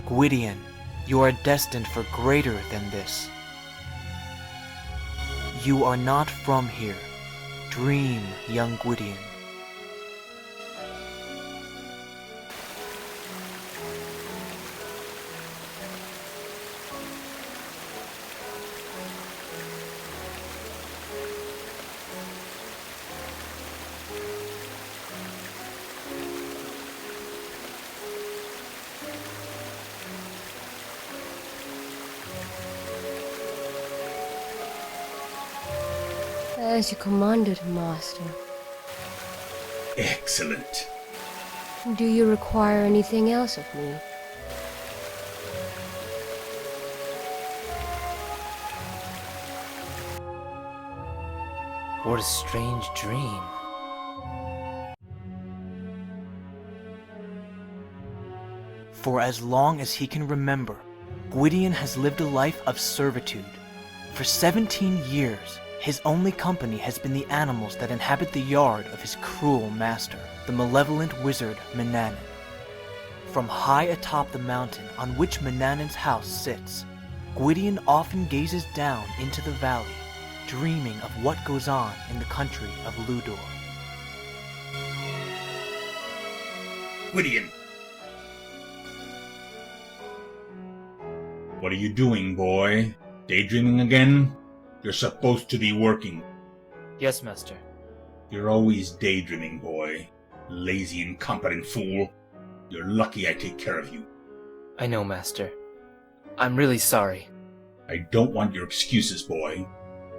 Gwydion, you are destined for greater than this. You are not from here. Dream, young Gwydion. As you commanded, Master. Excellent. Do you require anything else of me? What a strange dream. For as long as he can remember, Gwydion has lived a life of servitude. For 17 years, his only company has been the animals that inhabit the yard of his cruel master, the malevolent wizard Mannanan. From high atop the mountain on which Mannanan's house sits, Gwydion often gazes down into the valley, dreaming of what goes on in the country of Ludor. Gwydion! What are you doing, boy? Daydreaming again? You're supposed to be working. Yes, master. You're always daydreaming, boy. Lazy, incompetent fool. You're lucky I take care of you. I know, master. I'm really sorry. I don't want your excuses, boy.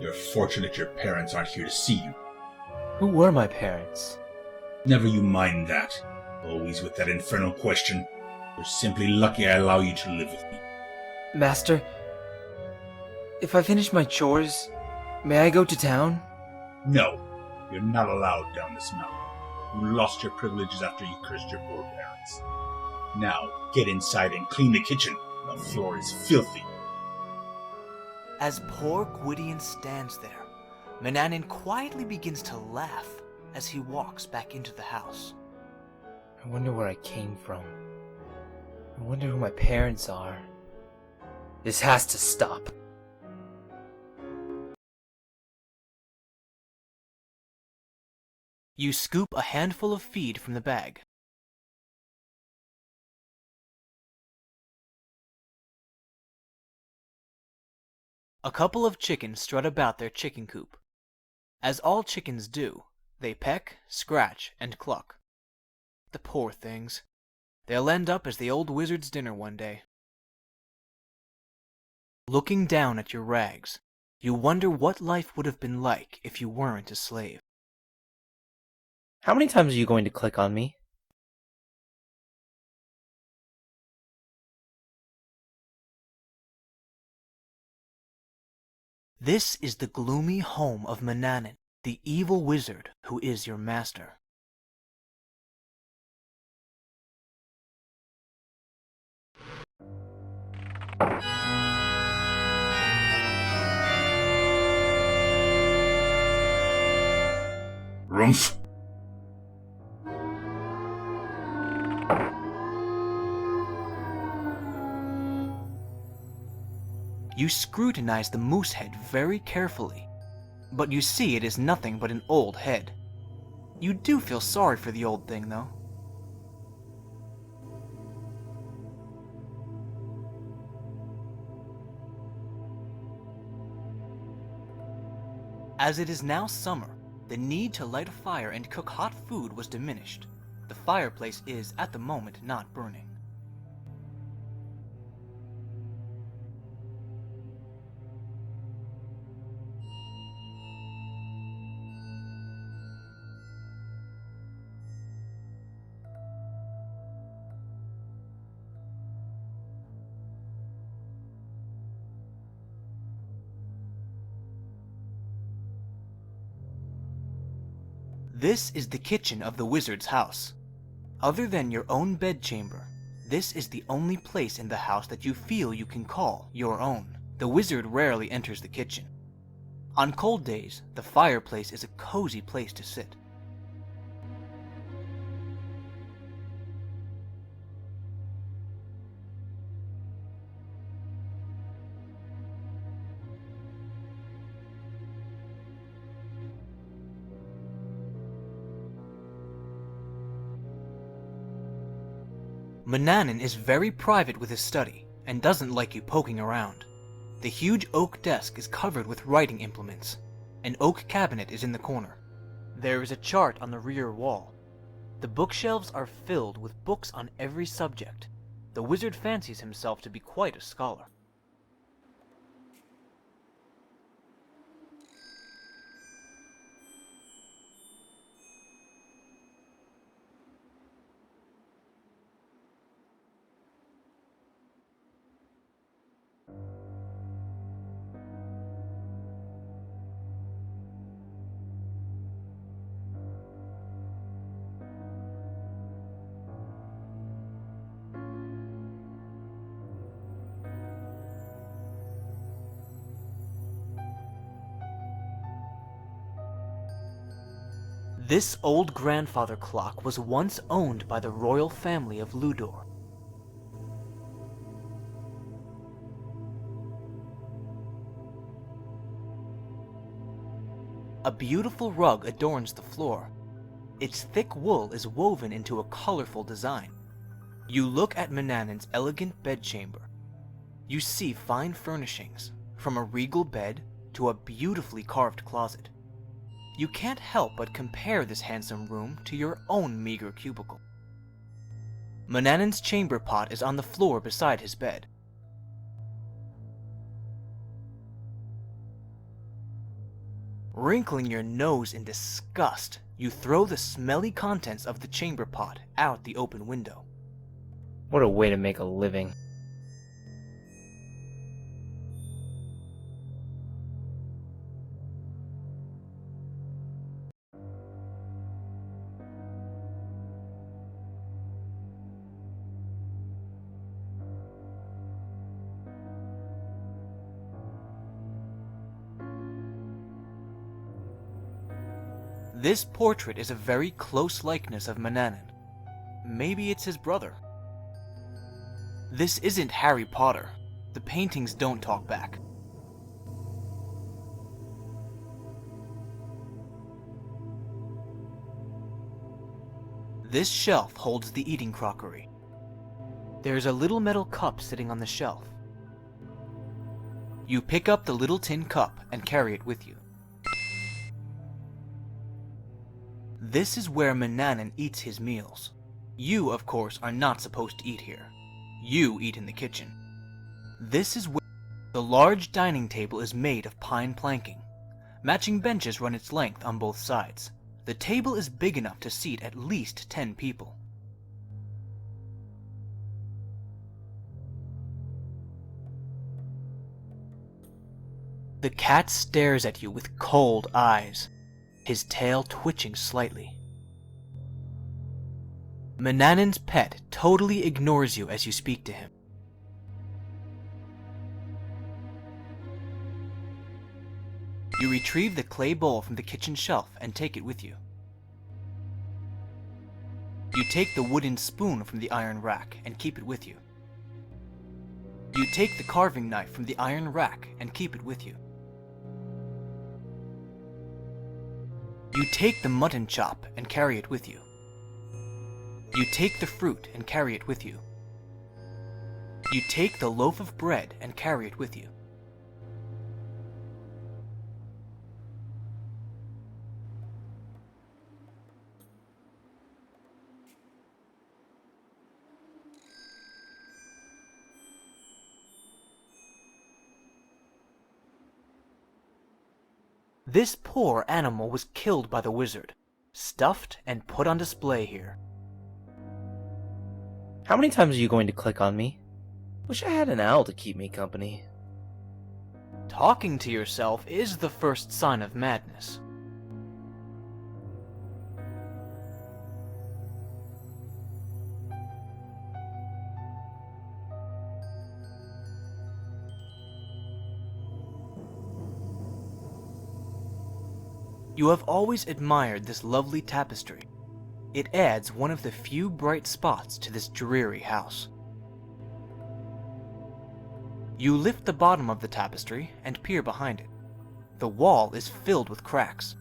You're fortunate your parents aren't here to see you. Who were my parents? Never you mind that. Always with that infernal question. You're simply lucky I allow you to live with me. Master, if I finish my chores, may I go to town? No, you're not allowed down this mountain. You lost your privileges after you cursed your poor parents. Now, get inside and clean the kitchen. The floor is filthy. As poor Gwydion stands there, Mannanan quietly begins to laugh as he walks back into the house. I wonder where I came from. I wonder who my parents are. This has to stop. You scoop a handful of feed from the bag. A couple of chickens strut about their chicken coop. As all chickens do, they peck, scratch, and cluck. The poor things. They'll end up as the old wizard's dinner one day. Looking down at your rags, you wonder what life would have been like if you weren't a slave. How many times are you going to click on me? This is the gloomy home of Mannanan, the evil wizard who is your master. Rumph! You scrutinize the moose head very carefully, but you see it is nothing but an old head. You do feel sorry for the old thing, though. As it is now summer, the need to light a fire and cook hot food was diminished. The fireplace is, at the moment, not burning. This is the kitchen of the wizard's house. Other than your own bedchamber, this is the only place in the house that you feel you can call your own. The wizard rarely enters the kitchen. On cold days, the fireplace is a cozy place to sit. Mannanen is very private with his study and doesn't like you poking around. The huge oak desk is covered with writing implements. An oak cabinet is in the corner. There is a chart on the rear wall. The bookshelves are filled with books on every subject. The wizard fancies himself to be quite a scholar. This old grandfather clock was once owned by the royal family of Ludor. A beautiful rug adorns the floor. Its thick wool is woven into a colorful design. You look at Mannanen's elegant bedchamber. You see fine furnishings, from a regal bed to a beautifully carved closet. You can't help but compare this handsome room to your own meager cubicle. Mannanen's chamber pot is on the floor beside his bed. Wrinkling your nose in disgust, you throw the smelly contents of the chamber pot out the open window. What a way to make a living. This portrait is a very close likeness of Mannanen. Maybe it's his brother. This isn't Harry Potter. The paintings don't talk back. This shelf holds the eating crockery. There's a little metal cup sitting on the shelf. You pick up the little tin cup and carry it with you. This is where Mannanen eats his meals. You, of course, are not supposed to eat here. You eat in the kitchen. This is where the large dining table is made of pine planking. Matching benches run its length on both sides. The table is big enough to seat at least 10 people. The cat stares at you with cold eyes, his tail twitching slightly. Mannanen's pet totally ignores you as you speak to him. You retrieve the clay bowl from the kitchen shelf and take it with you. You take the wooden spoon from the iron rack and keep it with you. You take the carving knife from the iron rack and keep it with you. You take the mutton chop and carry it with you. You take the fruit and carry it with you. You take the loaf of bread and carry it with you. This poor animal was killed by the wizard, stuffed and put on display here. How many times are you going to click on me? Wish I had an owl to keep me company. Talking to yourself is the first sign of madness. You have always admired this lovely tapestry. It adds one of the few bright spots to this dreary house. You lift the bottom of the tapestry and peer behind it. The wall is filled with cracks.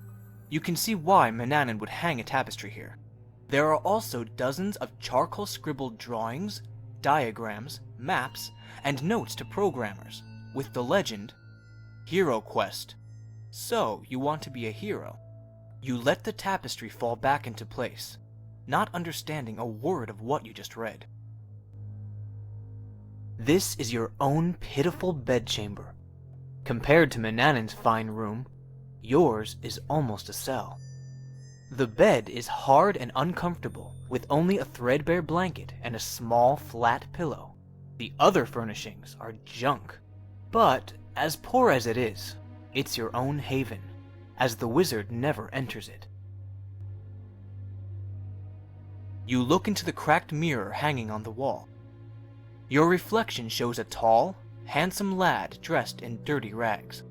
You can see why Mannanen would hang a tapestry here. There are also dozens of charcoal-scribbled drawings, diagrams, maps, and notes to programmers, with the legend, Hero Quest. So, you want to be a hero. You let the tapestry fall back into place, not understanding a word of what you just read. This is your own pitiful bedchamber. Compared to Manannan's fine room, yours is almost a cell. The bed is hard and uncomfortable, with only a threadbare blanket and a small, flat pillow. The other furnishings are junk. But, as poor as it is, it's your own haven, as the wizard never enters it. You look into the cracked mirror hanging on the wall. Your reflection shows a tall, handsome lad dressed in dirty rags.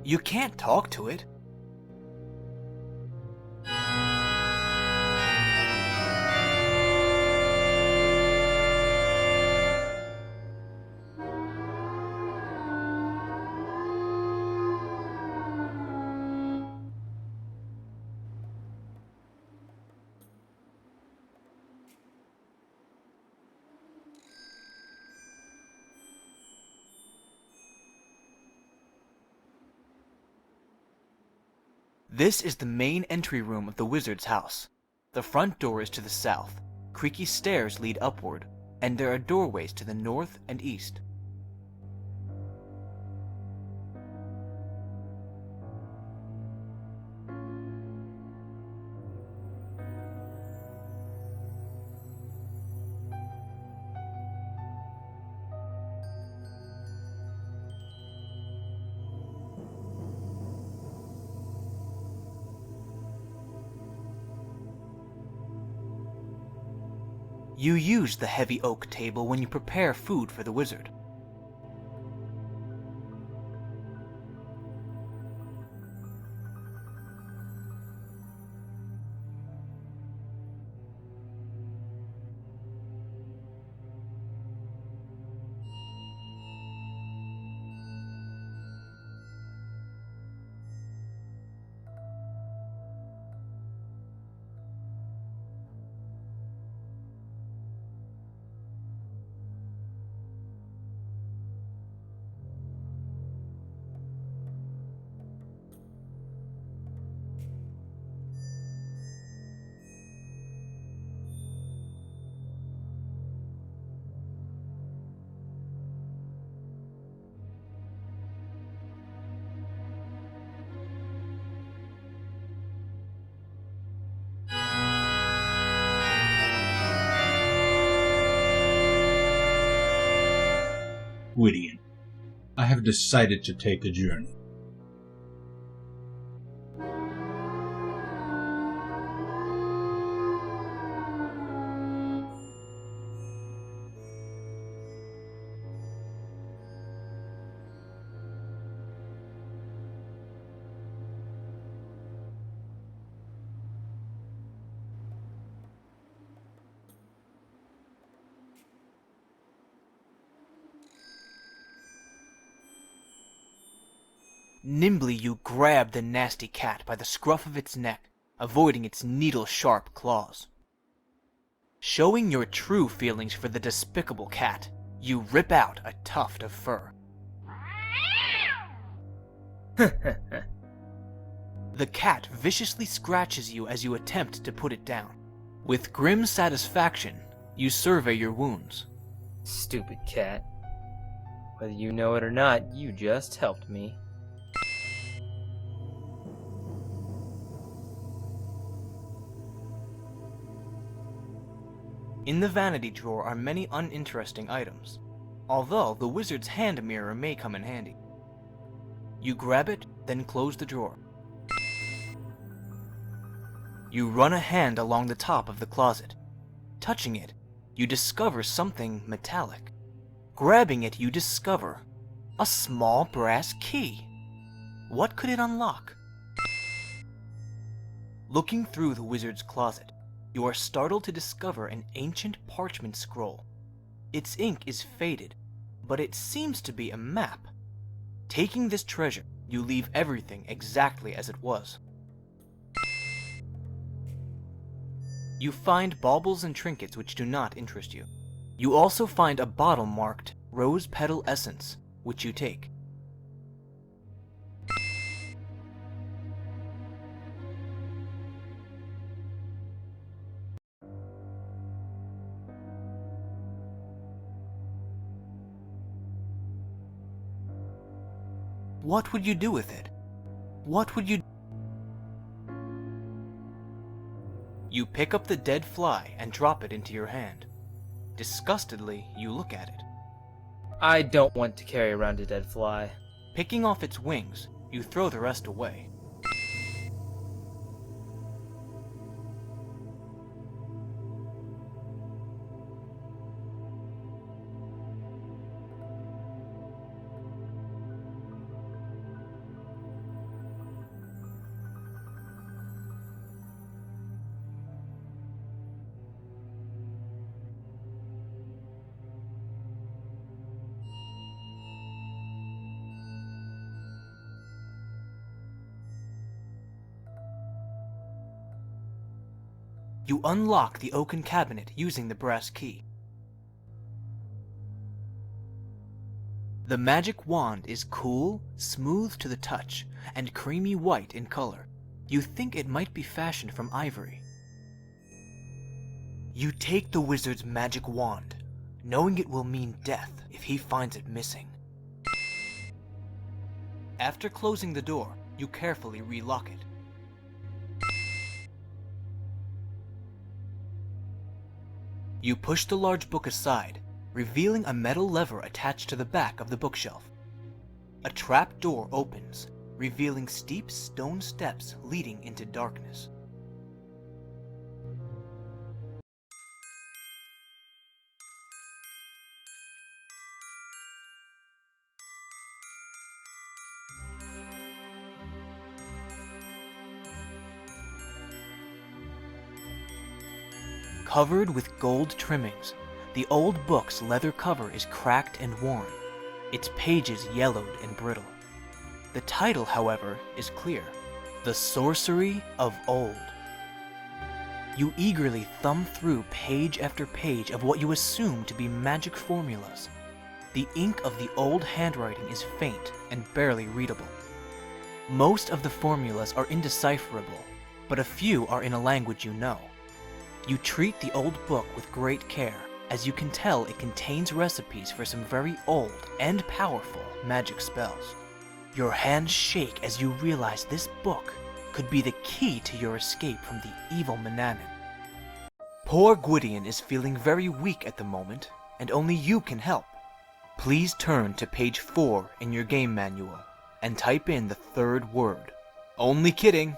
You can't talk to it. This is the main entry room of the wizard's house. The front door is to the south, creaky stairs lead upward, and there are doorways to the north and east. You use the heavy oak table when you prepare food for the wizard. Gwydion, I have decided to take a journey. Nimbly you grab the nasty cat by the scruff of its neck, avoiding its needle-sharp claws. Showing your true feelings for the despicable cat, you rip out a tuft of fur. The cat viciously scratches you as you attempt to put it down. With grim satisfaction, you survey your wounds. Stupid cat. Whether you know it or not, you just helped me. In the vanity drawer are many uninteresting items, although the wizard's hand mirror may come in handy. You grab it, then close the drawer. You run a hand along the top of the closet. Touching it, you discover something metallic. Grabbing it, you discover a small brass key. What could it unlock? Looking through the wizard's closet, you are startled to discover an ancient parchment scroll. Its ink is faded, but it seems to be a map. Taking this treasure, you leave everything exactly as it was. You find baubles and trinkets which do not interest you. You also find a bottle marked Rose Petal Essence, which you take. What would you do with it? What would you... You pick up the dead fly and drop it into your hand. Disgustedly, you look at it. I don't want to carry around a dead fly. Picking off its wings, you throw the rest away. You unlock the oaken cabinet using the brass key. The magic wand is cool, smooth to the touch, and creamy white in color. You think it might be fashioned from ivory. You take the wizard's magic wand, knowing it will mean death if he finds it missing. After closing the door, you carefully relock it. You push the large book aside, revealing a metal lever attached to the back of the bookshelf. A trap door opens, revealing steep stone steps leading into darkness. Covered with gold trimmings, the old book's leather cover is cracked and worn, its pages yellowed and brittle. The title, however, is clear: The Sorcery of Old. You eagerly thumb through page after page of what you assume to be magic formulas. The ink of the old handwriting is faint and barely readable. Most of the formulas are indecipherable, but a few are in a language you know. You treat the old book with great care, as you can tell it contains recipes for some very old and powerful magic spells. Your hands shake as you realize this book could be the key to your escape from the evil Manannan. Poor Gwydion is feeling very weak at the moment, and only you can help. Please turn to page 4 in your game manual and type in the third word. Only kidding!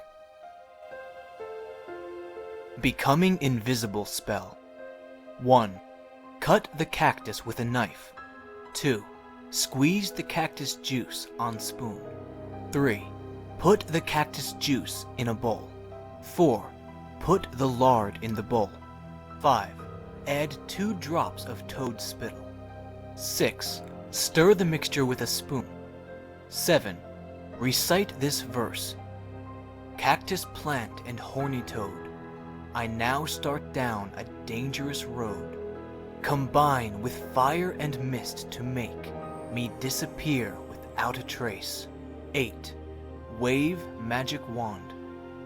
Becoming invisible spell. 1. Cut the cactus with a knife. 2. Squeeze the cactus juice on spoon. 3. Put the cactus juice in a bowl. 4. Put the lard in the bowl. 5. Add 2 drops of toad spittle. 6. Stir the mixture with a spoon. 7. Recite this verse. Cactus plant and horny toad, I now start down a dangerous road. Combine with fire and mist to make me disappear without a trace. 8. Wave magic wand.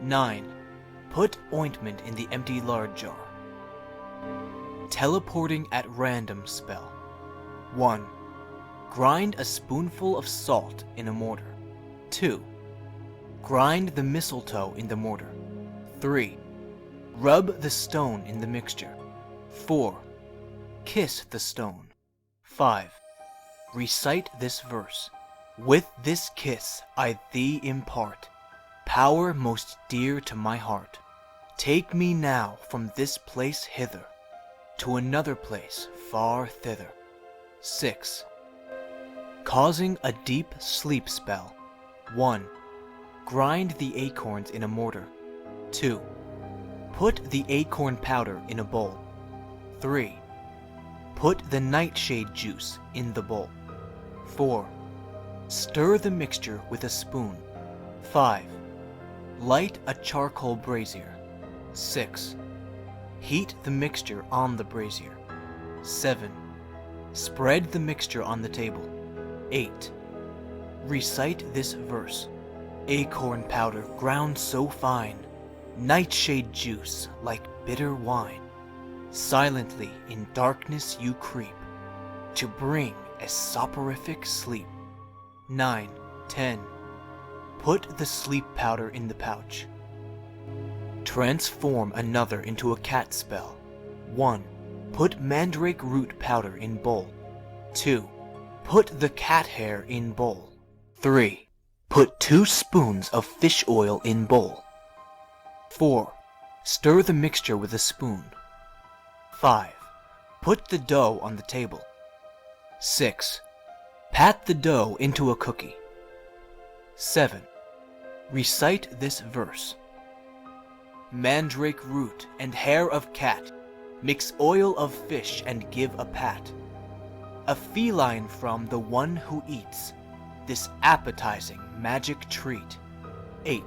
9. Put ointment in the empty lard jar. Teleporting at random spell. 1. Grind a spoonful of salt in a mortar. 2. Grind the mistletoe in the mortar. 3. Rub the stone in the mixture. 4. Kiss the stone. 5. Recite this verse. With this kiss I thee impart power most dear to my heart. Take me now from this place hither, to another place far thither. 6. Causing a deep sleep spell. 1. Grind the acorns in a mortar. 2. Put the acorn powder in a bowl. 3. Put the nightshade juice in the bowl. 4. Stir the mixture with a spoon. 5. Light a charcoal brazier. 6. Heat the mixture on the brazier. 7. Spread the mixture on the table. 8. Recite this verse. Acorn powder ground so fine, nightshade juice like bitter wine. Silently in darkness you creep, to bring a soporific sleep. 9, 10. Put the sleep powder in the pouch. Transform another into a cat spell. 1. Put mandrake root powder in bowl. 2. Put the cat hair in bowl. 3. Put 2 spoons of fish oil in bowl. 4. Stir the mixture with a spoon. 5. Put the dough on the table. 6. Pat the dough into a cookie. 7. Recite this verse. Mandrake root and hair of cat, mix oil of fish and give a pat. A feline from the one who eats this appetizing magic treat. 8.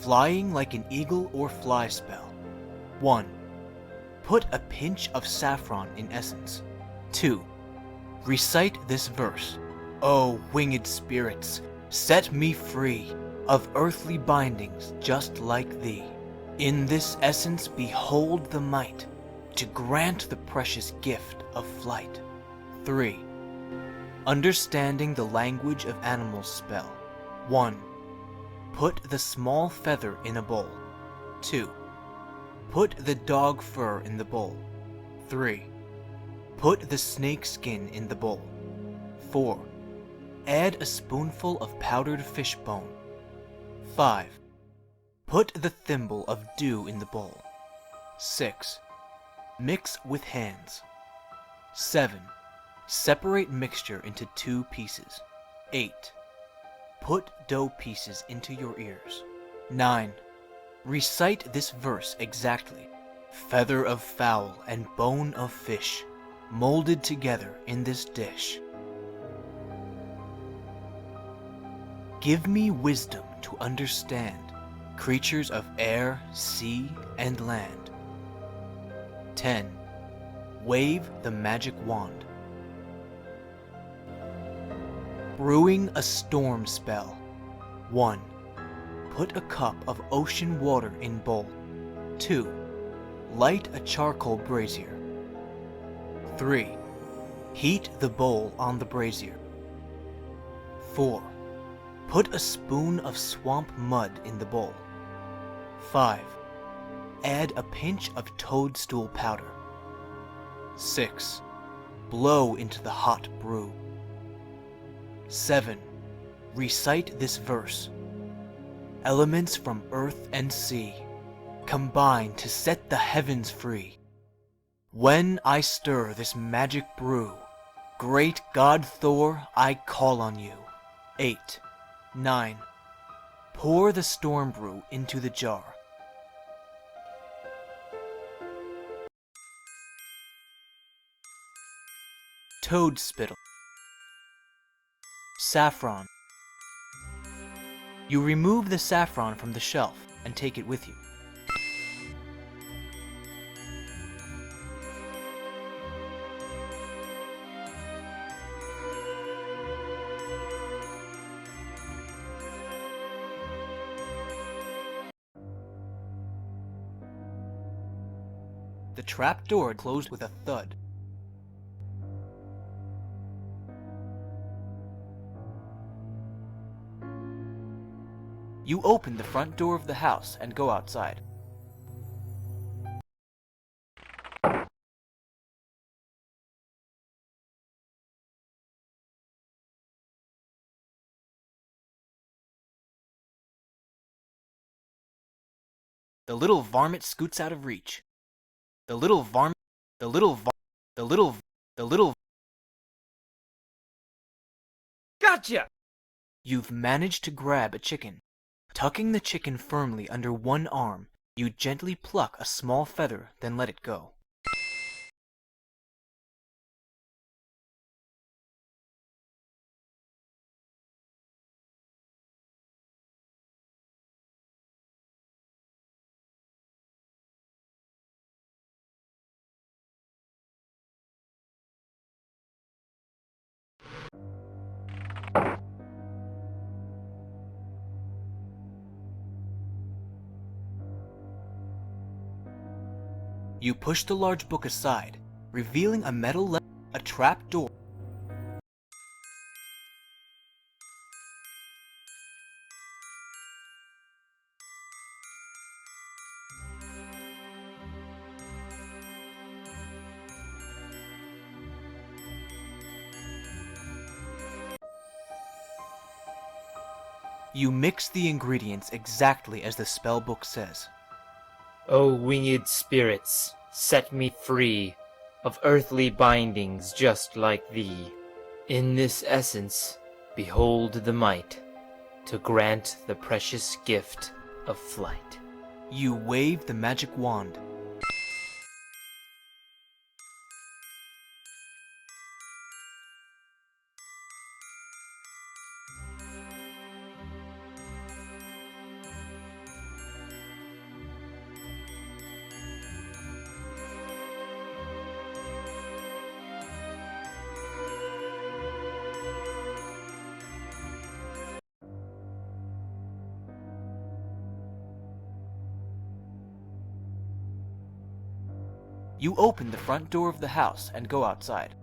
Flying like an eagle or fly spell. 1. Put a pinch of saffron in essence. 2. Recite this verse. O winged spirits, set me free of earthly bindings just like thee. In this essence behold the might to grant the precious gift of flight. 3. Understanding the language of animals spell. 1. Put the small feather in a bowl. 2. Put the dog fur in the bowl. 3. Put the snake skin in the bowl. 4. Add a spoonful of powdered fish bone. 5. Put the thimble of dew in the bowl. 6. Mix with hands. 7. Separate mixture into 2 pieces. 8. Put dough pieces into your ears. 9. Recite this verse exactly. Feather of fowl and bone of fish, molded together in this dish. Give me wisdom to understand creatures of air, sea, and land. 10. Wave the magic wand. Brewing a storm spell. 1. Put a cup of ocean water in bowl. 2. Light a charcoal brazier. 3. Heat the bowl on the brazier. 4. Put a spoon of swamp mud in the bowl. 5. Add a pinch of toadstool powder. 6. Blow into the hot brew. 7. Recite this verse. Elements from earth and sea combine to set the heavens free. When I stir this magic brew, great God Thor, I call on you. 8. 9. Pour the storm brew into the jar. Toad spittle. Saffron. You remove the saffron from the shelf and take it with you. The trap door closed with a thud. You open the front door of the house and go outside. The little varmint scoots out of reach. The little varmint, the little Gotcha! You've managed to grab a chicken. Tucking the chicken firmly under one arm, you gently pluck a small feather, then let it go. You push the large book aside, revealing a metal a trap door. You mix the ingredients exactly as the spell book says. O winged spirits, set me free of earthly bindings just like thee. In this essence, behold the might to grant the precious gift of flight. You wave the magic wand. You open the front door of the house and go outside.